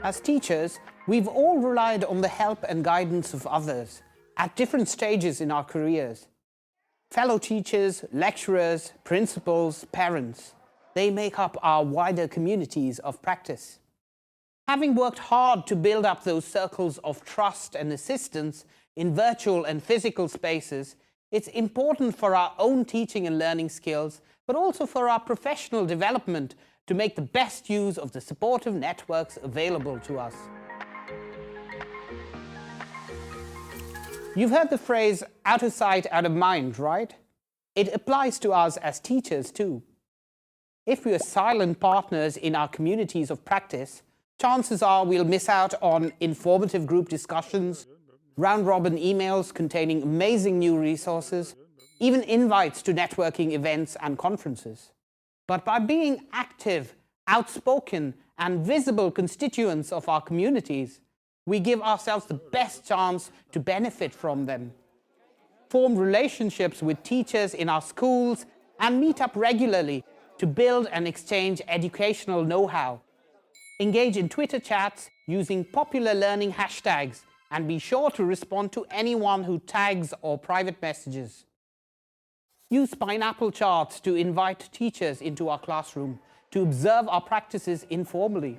As teachers, we've all relied on the help and guidance of others at different stages in our careers. Fellow teachers, lecturers, principals, parents, they make up our wider communities of practice. Having worked hard to build up those circles of trust and assistance in virtual and physical spaces, it's important for our own teaching and learning skills, but also for our professional development to make the best use of the supportive networks available to us. You've heard the phrase, out of sight, out of mind, right? It applies to us as teachers too. If we are silent partners in our communities of practice, chances are we'll miss out on informative group discussions, round-robin emails containing amazing new resources, even invites to networking events and conferences. But by being active, outspoken, and visible constituents of our communities, we give ourselves the best chance to benefit from them. Form relationships with teachers in our schools and meet up regularly to build and exchange educational know-how. Engage in Twitter chats using popular learning hashtags and be sure to respond to anyone who tags or private messages. Use pineapple charts to invite teachers into our classroom to observe our practices informally.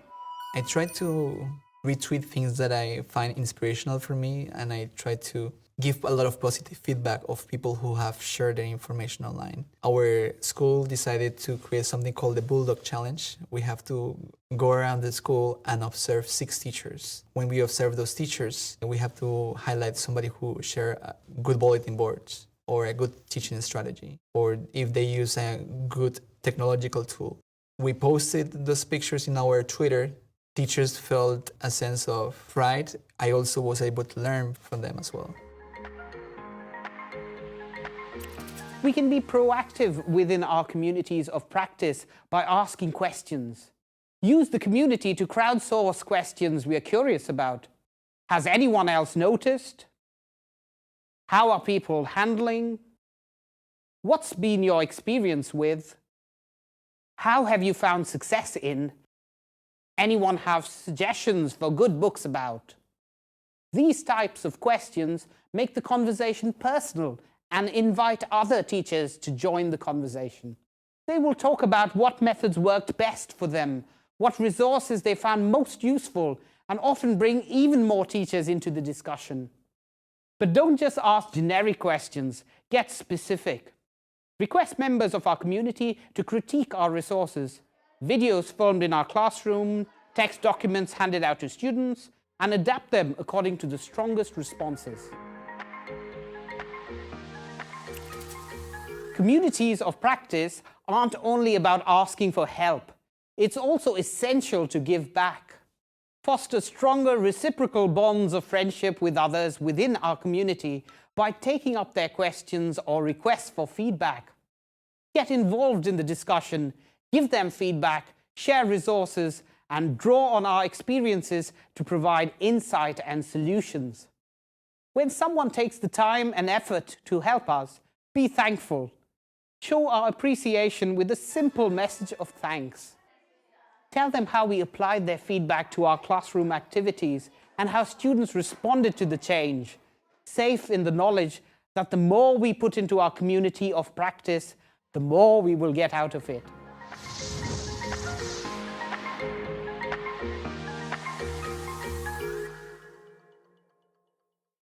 I try to retweet things that I find inspirational for me, and I try to give a lot of positive feedback of people who have shared their information online. Our school decided to create something called the Bulldog Challenge. We have to go around the school and observe 6 teachers. When we observe those teachers, we have to highlight somebody who share good bulletin boards or a good teaching strategy, or if they use a good technological tool. We posted those pictures in our Twitter. Teachers felt a sense of pride. I also was able to learn from them as well. We can be proactive within our communities of practice by asking questions. Use the community to crowdsource questions we are curious about. Has anyone else noticed? How are people handling? What's been your experience with? How have you found success in? Anyone have suggestions for good books about? These types of questions make the conversation personal and invite other teachers to join the conversation. They will talk about what methods worked best for them, what resources they found most useful, and often bring even more teachers into the discussion. But don't just ask generic questions, get specific. Request members of our community to critique our resources, videos filmed in our classroom, text documents handed out to students, and adapt them according to the strongest responses. Communities of practice aren't only about asking for help. It's also essential to give back. Foster stronger reciprocal bonds of friendship with others within our community by taking up their questions or requests for feedback. Get involved in the discussion, give them feedback, share resources, and draw on our experiences to provide insight and solutions. When someone takes the time and effort to help us, be thankful. Show our appreciation with a simple message of thanks. Tell them how we applied their feedback to our classroom activities and how students responded to the change, safe in the knowledge that the more we put into our community of practice, the more we will get out of it.